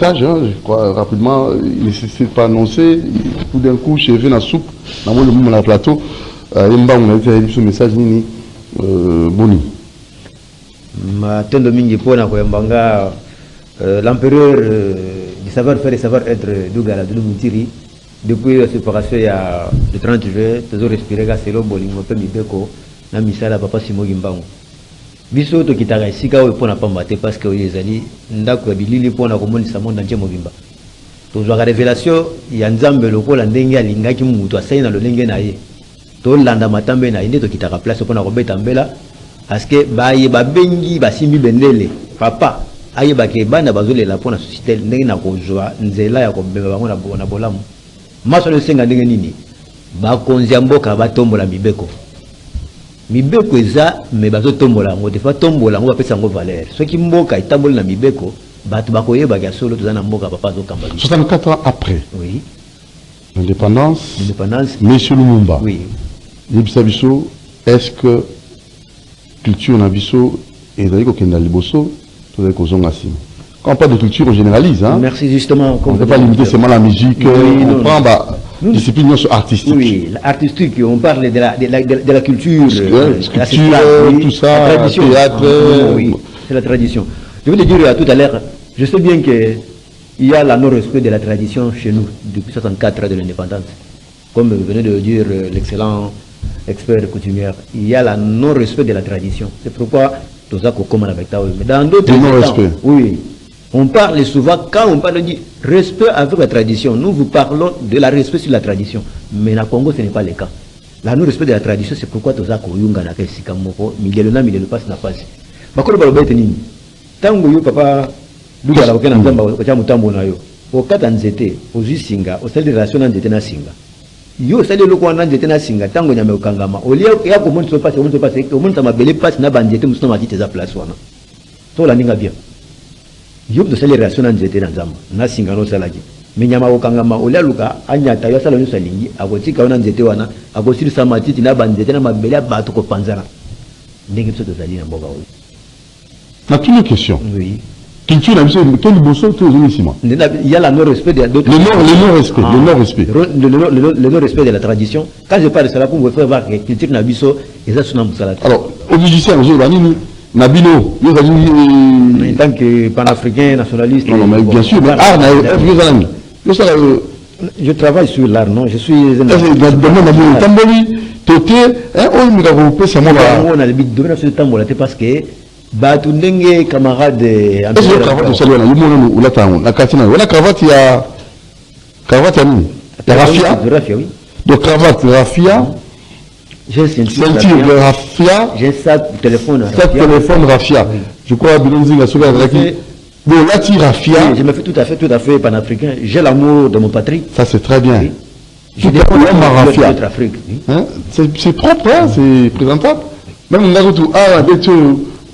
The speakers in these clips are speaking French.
Je crois rapidement, il ne s'est pas annoncé. Tout d'un coup, chez Vena Soup, dans le plateau, on a été ce message Nini Boni. L'empereur du savoir-faire et savoir-être d'Ougala, de Lumutiri, depuis la séparation il y a le 30 juillet, toujours respiré c'est le bolingo pe mibeko na misala papa Simo Gimbangu. Biso to kitaka isika o pona pambate parce que oyezali ndako ya bilili pona komonisa monde entier mobimba. To zwa révélation ya Nzambe lokola ndenge alingaki mutu asai na lolenge na ye. To landa matambe na inde to kitaka place pona kobeta mbela parce que baye babengi basimbi bendele papa aye bake bana bazolela pona société ndenge na kozwa nzela ya kobeba bango na bolamu. Maso le senga ndenge nini bakonzi ya mboka batombola mibeko. Mibeko eza me bazo tombola ngo defa tombola ngo bapesa ngo valeur. Soki mboka itamboli na mibeko batu bakoyeba ya solo tozana mboka papa zo kamba. 64 ans après. Oui. L'indépendance. L'indépendance. Monsieur Lumumba. Oui. Biso, est-ce que culture na biso et d'ailleurs kenda liboso tozali kozonga sima. Quand on parle de culture, on généralise. Hein? Merci justement. On ne peut pas limiter seulement la musique. Oui, on prend discipline artistique. Oui, artistique. On parle de la culture. La culture, tout ça, la tradition. Théâtre. Oui, c'est la tradition. Je veux te dire tout à l'heure, je sais bien qu'il y a la non-respect de la tradition chez nous depuis 64 ans de l'indépendance. Comme venait de le dire l'excellent expert coutumière, il y a la non-respect de la tradition. C'est pourquoi tout ça qu'on avec ta. Mais dans d'autres non-respect. Oui. On parle souvent, quand on parle du respect avec la tradition, nous vous parlons de la respect sur la tradition. Mais na Congo, ce n'est pas le cas. La non-respect de la tradition, c'est pourquoi tu as koyunga na kesi kamoko, milena passe na passe. Bakolo balobete nini? Tango yo papa, duga la okena nzamba kwa mutambo na yo. Okata nzete, ozi singa, osali relation na nzete na singa. Yo sali loko na nzete na singa, tango nyame okangama. Olia ya ko monto passe, o monto mabele passe na banzete musuna matite za place wana. To la ninga bien. Yo de sali relation na nzete na nzamba na singa no salaki menyama okangama olia luka anyata yo sala nyusa lingi akotika wana nzete wana akosiri sa matiti na banzete na mabele bato ko panzana ndenge biso tozali na mboka oyo. Na une question. Oui. Culture na biso quel bosso to zimissima. Il y a la non-respect de d'autres. Le non-respect, le non-respect. Le non-respect de la tradition. Quand je parle de cela pour vous faire voir que culture na biso eza suna musala. Alors, au musicien je banini Nabino, en tant que panafricain, nationaliste. Non, mais bien sûr, mais art, je travaille sur l'art, non? Je suis un parce que Batundenge camarade donc cravate raffia. J'ai ceinture raffia. J'ai sac téléphone raffia. Je crois que bon, là, tu raffia. Je me fais tout à fait panafricain. J'ai l'amour de mon patrie. Ça, c'est très bien. Oui. Je défends notre Afrique. Hein? C'est propre, hein? C'est présentable. Même on a tout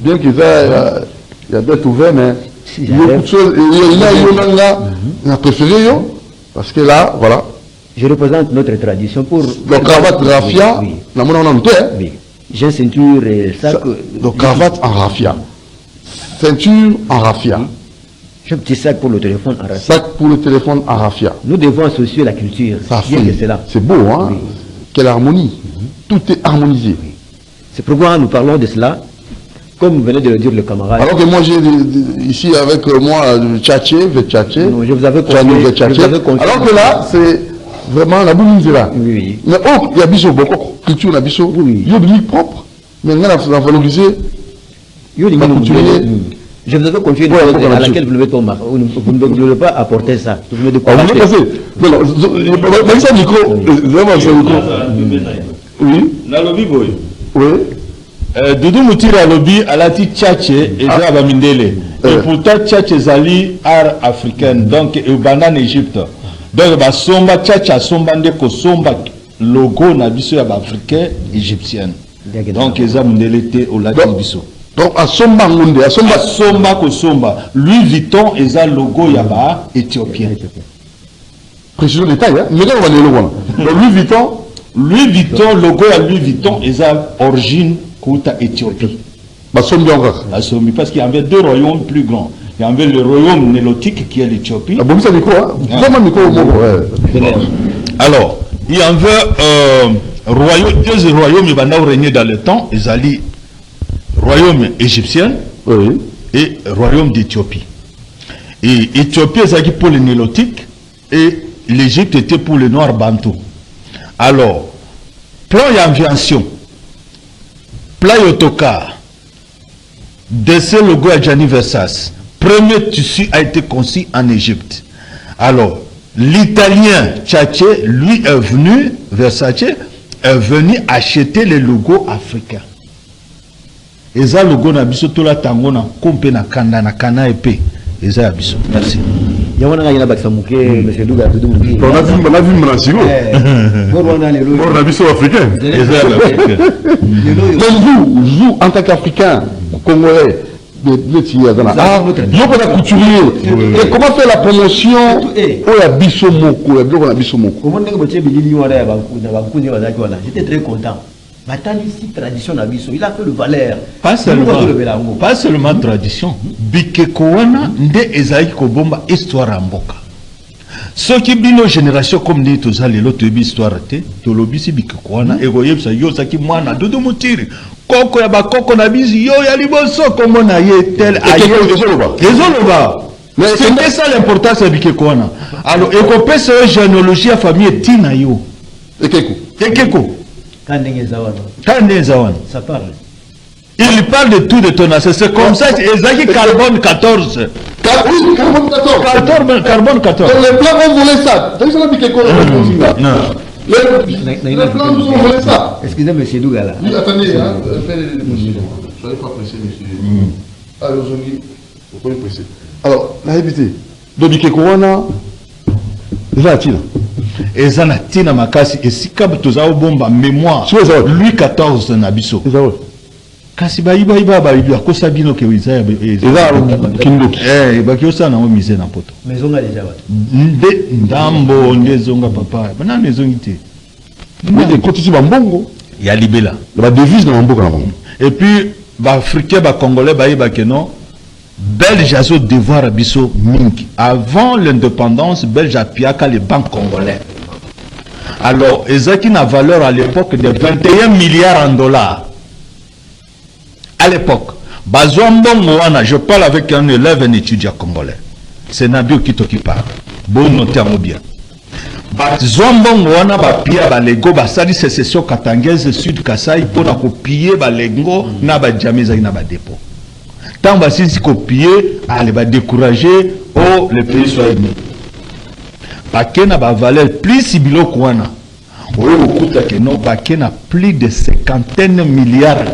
bien qu'il y a d'être ouvert, mais il y a beaucoup de choses. Il a préféré, parce que là, voilà. Je représente notre tradition pour... Donc, cravate raffia, oui. J'ai ceinture et sac... Donc, cravate en raffia. Ceinture en raffia. J'ai un petit sac pour le téléphone en raffia. Sac pour le téléphone en raffia. Nous devons associer la culture. C'est beau, hein? Oui. Quelle harmonie. Tout est harmonisé. Oui. C'est pourquoi nous parlons de cela. Comme venait de le dire le camarade. Alors que moi j'ai ici avec moi Tchatché. Non, je vous avais conseillé. Alors que là, c'est vraiment la boum là. Oui. Mais oh, il y a biso beaucoup culture la biso. Oui. Il y a bien propre. Mais on a valoriser. Je vous avais confié à laquelle vous ne devez pas apporter ça. Vous venez de quoi? Oui. Oui. Doudou Moutira Lobi alati tchatché et Mindele. Et pourtant tchatché zali art africain donc urbain en Égypte. Donc ba somba tchatcha somba ndeko somba logo na biso ya ba africain égyptienne. Donc eza Mindele te au lati biso. Donc à somba ngunde à somba ko somba Louis Vuitton eza logo ya ba éthiopien. Précision détail hein. Mais on va le voir. Donc Louis Vuitton logo ya Louis Vuitton eza origine Kouta Éthiopie. Basombi encore. Basombi parce qu'il y avait deux royaumes plus grands. Il y avait le royaume nélotique qui est l'Éthiopie. Ah bon, ça micro, hein? Vraiment micro, ouais. Alors, il y avait deux royaumes qui vont régner dans le temps. Ils allaient royaume égyptien et royaume d'Éthiopie. Et Éthiopie, c'est pour les nélotiques et l'Égypte était pour les noirs bantous. Alors, plan d'aviation, plan autocar, dessin logo à Gianni Versace. Premier tissu a été conçu en Égypte. Alors, l'Italien Tchatché, lui est venu, Versace, est venu acheter les logos africains. Et ça, le logo n'a pas tout la tango na kompe na kanda na kana épée. Et ça, merci. Il y a un baksamuke, monsieur Douga, tout le monde. On a vu Mranchigo. On a vu ça africain. Mais vous, en tant qu'Africain, Congolais, couturier. Et comment faire la promotion au Abissomoko? J'étais très content. Maintenant, ici, tradition d'Abisso, il a fait le valeur. Pas seulement tradition. Bikekoana, nde Ezaï Kobomba, histoire en boka. Ce qui est nos générations comme nous, tous les autres histoire, tout le bisi Bikekoana, et voyez, ça y est, qui moana, dodo mutiri. Koko ya bakoko na bizi, yo ya liboso, comme on a yé tel aïe. Mais c'est ça l'importance de Bikekoana. Alors, et qu'on peut se généalogie à famille Tina yo. Ekeko. Ça parle. Il parle de tout de ton ancêtre. C'est comme ça, Ezaki carbone 14. Oui, carbone 14. Carbone 14. Les plans ont volé ça. T'as vu ça la Bikekoana? Les plans nous ont volé ça. Excusez monsieur Dougala. Oui, attendez, hein. Soyez pas pressé, monsieur. Alors, soyez pressé. Alors, la répétée. De Bikekoana, déjà, Tina. Et ça n'a tina makasi et si kab tozao bomba mémoire lui 14 nabiso kasi ba iba iba ko sabino ke wiza ya kindoki ba ki osana o mise na poto maison nga déjà wat nde ndambo ndezonga papa bana nezongi te mais des côtés ba mbongo ya libela ba devise na mboka na bango et puis ba africain ba congolais ba iba ke non Belge a devoir abisso mingi. Avant l'indépendance, Belge a piaka les banques congolais. Alors, Ezaki n'a valeur à l'époque de 21 milliards en dollars. À l'époque, je parle avec un élève, un étudiant congolais. C'est Nabio Kito qui parle. Bon, notez bien. Zombongo wana ba pia ba lego ba sali sécession katangese sud Kasai pour na copier ba lengo na ba jameza na ba dépôt. Tant que si copier, allez va décourager, oh le pays soit uni. Bakena ba valeur plus si bilo kwana. Oyo okuta que non bakena plus de 50 milliards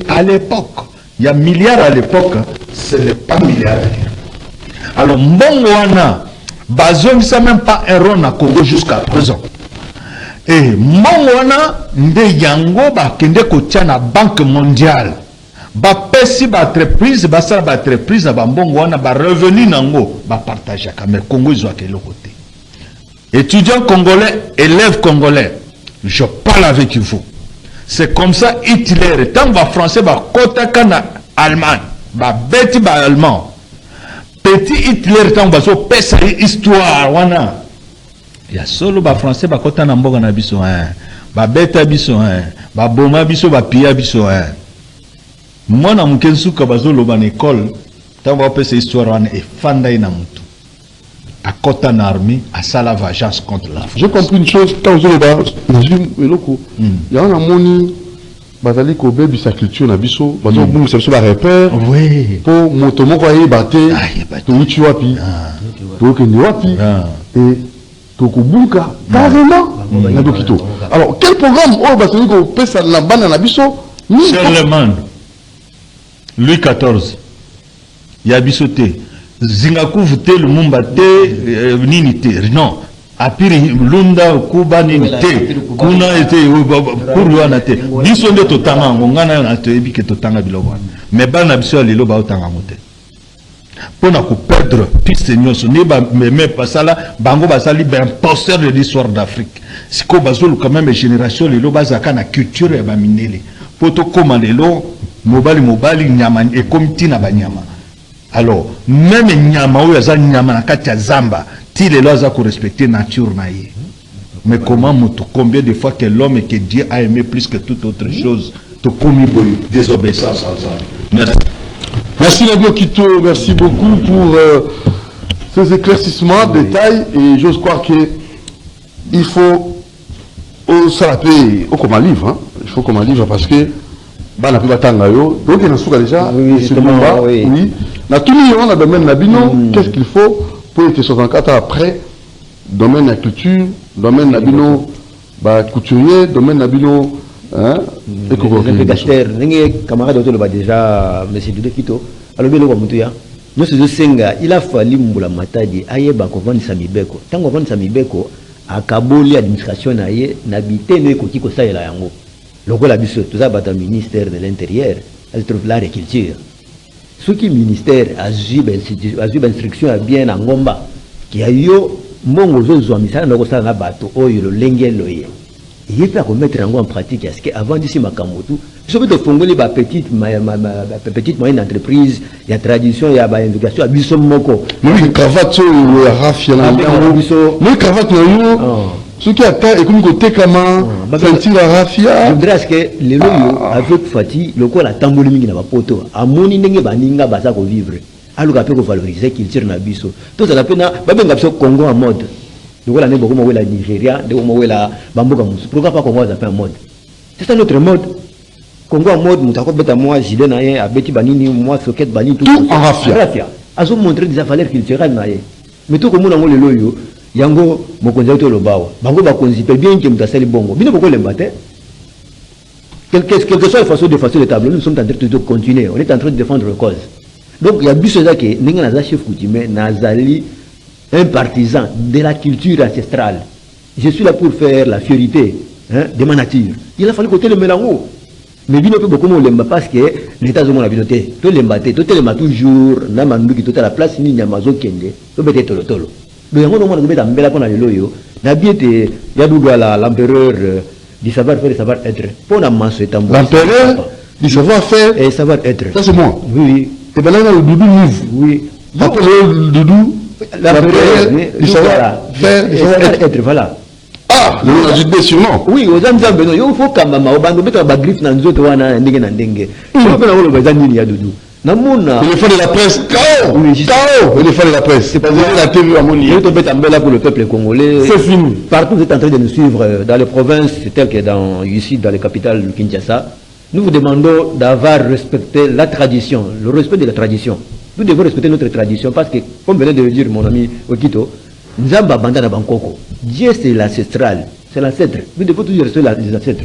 à l'époque. Il y a milliards à l'époque, ce n'est pas milliards. Alors mbongo wana bazong ça même pas un rond à Congo jusqu'à présent. Et mbongo wana nde yango bakende ko tia na Banque mondiale. Ba pesi ba entreprise ba sa ba entreprise na bambongo wana ba revenu nango ba partager mais Congo ils ont quel côté. Étudiants congolais, élèves congolais, je parle avec vous. C'est comme ça Hitler tant ba français ba kota kana Allemagne, ba beti ba allemand. Petit Hitler tant ba so pesa histoire wana. Ya solo ba français ba kota na mboka na biso hein. Ba beta biso hein. Ba boma biso ba pia biso hein. Moi, na mukensuka bazolo ban école, tant va passer histoire en et fanda ina mutu. À côté de l'armée, à sala vengeance contre la France. J'ai compris une chose, quand vous allez il y a un amoni, bazali ko bebi sa culture na biso, bazalo bungu sa biso ba repère. Oui. Pour motomo ko aye baté, to uchi wapi, to kendi wapi, et to kubuka carrément na dokito. Alors, quel programme oh bazali ko pesa na bana na biso? Charlemagne. Louis XIV, il y a bisoté. Zingaku voté le Mumbate, Ninité. Non. Apiri Lunda, Kuba, Ninité. Kuna était pour l'Ouanate. Bisonde Totanga, Mongana, Natebi, que Totanga Bilovan. Mais Banabso, les Loba Otanga Mote. Pour ne pas perdre, piste ce n'est pas, mais pas ça là, Bango Basali, ben imposteur de l'histoire d'Afrique. C'est qu'on basole quand même, génération, les Loba Zaka, la culture et Baminele. Pour te commander l'eau. Mobali nyama et comité na banyama Alors, même Nyama ou Yaza Nyama na Katia Zamba, il est là pour respecter la nature. Mais comment, combien de fois que l'homme et que Dieu a aimé plus que toute autre chose, te commis désobéissance à ça. Merci. Merci Nabio Kito, merci beaucoup pour ces éclaircissements, détails, et j'ose croire qu'il faut s'appeler au comme un livre, hein. Il faut comme un livre parce que bah n'a plus batanga yo, donc il y a un déjà, oui, justement, oui. Na tout le monde a domaine nabino, qu'est-ce qu'il faut pour être 64 ans après, domaine la culture, domaine nabino, bah couturier, domaine nabino, hein, éco-gaster, n'engé camarade autour de déjà, monsieur Doudou Kito, alors bien le Wamutuya, nous ce senga, il a fallu mbula matadi, aye ba ko vendre samibeko, tant qu'on vendre samibeko, à Kaboli administration naie, n'habiter ne ko kiko sa ela yango. Logo la biso, tout ça bat ministère de l'Intérieur, elle trouve l'agriculture. Ce qui ministère a eu instruction à bien en Ngomba, qui a eu mon ozo misala na ko sa na bato oyo lo lengeloye. Il faut mettre en pratique parce qu'avant d'ici Makamotu, je peux te fonder ma petite moyenne entreprise, il y a tradition, il y a éducation, il y a biso moko. Moi cravate la rafia na biso. Moi cravate na yo. Ce qui attend et comme côté comment sentir la rafia. Je voudrais que les loyaux avec Fati, le quoi la tamboli mingi na ba poto. Amoni ndenge baninga basa ko vivre. Alors après ko valoriser culture na biso. Tout ça la pena ba benga biso Congo en mode. Donc là, nous avons la Nigeria, nous avons la Bamboka Moussou. Pourquoi pas Congo a fait un mode? C'est ça notre mode. Congo en mode, nous avons fait moi, Gilet Naye, Abeti Banini, moi, Soket Banini, tout en rafia. Ils ont montré des valeurs culturelles Naye. Mais tout comme nous avons le loyo, Yango, Mokonza to Lobawa. Bango va conziper bien que nous avons les bongo. Bien pourquoi les battre? Quelle que soit la façon de faire le tableau, nous sommes en train de continuer. On est en train de défendre la cause. Donc il y a bis ça que nous avons chef coutumier, Nazali. Un partisan de la culture ancestrale. Je suis là pour faire la fiorité de ma nature. Il a fallu côté le mélango. Mais il ne peut beaucoup l'aime parce que l'État de mon habileté, tout l'embaté, tout l'aime toujours, n'a mandu qui tout à la place, ni Yamazo Kende, tout peut être tolo. Le Yango no mona en bela pona le loyo, n'a bien été Yadougala, l'empereur du savoir-faire et savoir-être. Pour la masse et tambour. L'empereur du savoir-faire et savoir-être. Ça c'est moi. Oui. C'est bien là le doudou livre. Oui. Après le doudou. La du savoir-être, voilà. Ah, le ajouté sûrement. Oui, aux hommes, il faut quand même, au bando, mettre un griffe dans les autres, on a un dingue. Il faut que l'on ait un dingue, il y a doudou. Il faut de la presse, KO. Il faut de la presse. C'est pas la TV à mon niveau. Il faut mettre pour le peuple congolais. C'est fini. Partout, vous êtes en train de nous suivre dans les provinces, telles que ici, dans les capitales de Kinshasa. Nous vous demandons d'avoir respecté la tradition, le respect de la tradition. Nous devons respecter notre tradition parce que, comme venait de le dire mon ami Okito, Nzamba Bandana Bankoko, Dieu c'est l'ancestral, c'est l'ancêtre. Nous devons toujours respecter les ancêtres.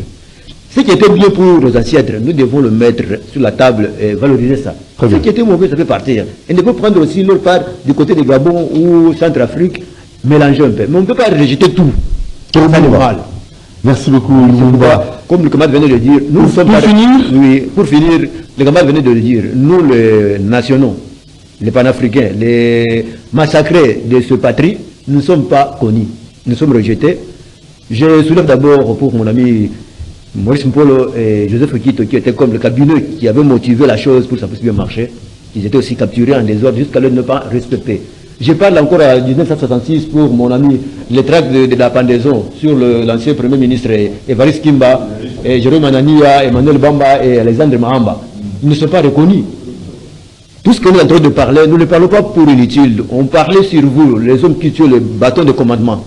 Ce qui était bien pour nos ancêtres, nous devons le mettre sur la table et valoriser ça. Ce qui était mauvais, ça fait partir. Et nous devons prendre aussi notre part du côté de Gabon ou Centrafrique, mélanger un peu. Mais on ne peut pas rejeter tout. C'est normal. Merci beaucoup. Comme le camarade venait de le dire, nous sommes pour finir, le camarade venait de le dire, nous les nationaux, les panafricains, les massacrés de ce patrie, nous ne sommes pas connus, nous sommes rejetés. Je soulève d'abord pour mon ami Maurice Mpolo et Joseph Okito, qui étaient comme le cabinet qui avait motivé la chose pour que ça puisse bien marcher. Ils étaient aussi capturés en désordre jusqu'à leur ne pas respecter. Je parle encore à 1966 pour mon ami, les tracts de la pendaison sur l'ancien Premier ministre Évariste Kimba, et Jérôme Anania, Emmanuel Bamba et Alexandre Mahamba. Ils ne sont pas reconnus. Tout ce que nous sommes en train de parler, nous ne parlons pas pour inutile. On parlait sur vous, les hommes qui tuent le bâton de commandement.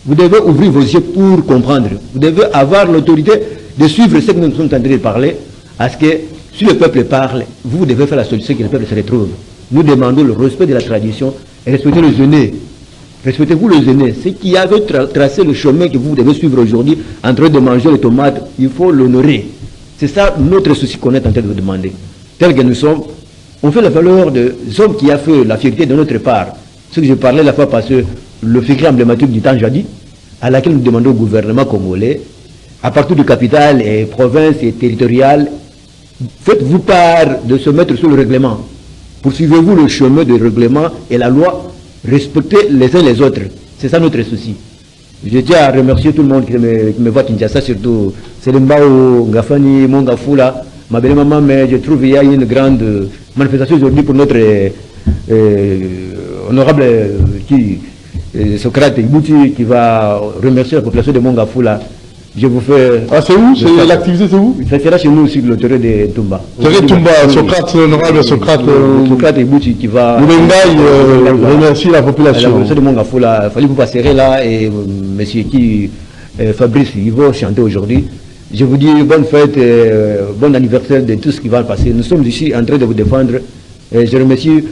Vous devez ouvrir vos yeux pour comprendre. Vous devez avoir l'autorité de suivre ce que nous sommes en train de parler. Parce que si le peuple parle, vous devez faire la solution que le peuple se retrouve. Nous demandons le respect de la tradition et respectez les aînés. Respectez-vous les aînés. Ceux qui avaient tracé le chemin que vous devez suivre aujourd'hui en train de manger les tomates, il faut l'honorer. C'est ça notre souci qu'on est en train de vous demander. Tel que nous sommes, on fait la valeur des hommes qui ont fait la fierté de notre part. Ce que je parlais la fois passée, le figure emblématique du temps jadis, à laquelle nous demandons au gouvernement congolais, à partir du capital et province et territorial, faites-vous part de se mettre sur le règlement. Poursuivez-vous le chemin du règlement et la loi, respectez les uns les autres. C'est ça notre souci. Je tiens à remercier tout le monde qui me voit à Kinshasa, surtout Selembao, Ngafani, Mongafula, ma belle maman, mais je trouve qu'il y a une grande manifestation aujourd'hui pour notre honorable Socrate Ibouti qui va remercier la population de Mongafula. Je vous fais... Ah, c'est où? C'est l'activité, c'est où? Ça sera chez nous aussi, le terrain de Tumba. Terrain Tumba, Socrate, honorable Socrate. Socrate Ibouti qui va... remercier la population. La population de Mongafula. Il fallait vous passer là et monsieur qui... Fabrice, il va chanter aujourd'hui. Je vous dis bonne fête, bon anniversaire de tout ce qui va passer. Nous sommes ici en train de vous défendre. Et je remercie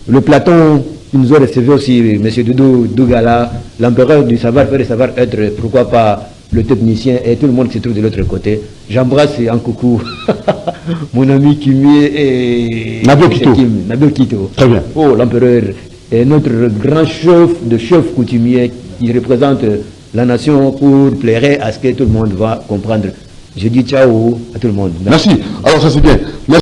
le Platon qui nous a recevé aussi, M. Doudou Dougala, l'empereur du savoir-faire et savoir-être, pourquoi pas le technicien, et tout le monde se trouve de l'autre côté. J'embrasse en coucou mon ami Kimi et Nabio Kito. Très bien. Oh, l'empereur est notre grand chef coutumier qui représente la nation pour plaire à ce que tout le monde va comprendre. Je dis ciao à tout le monde. Merci. Alors ça c'est bien. Merci.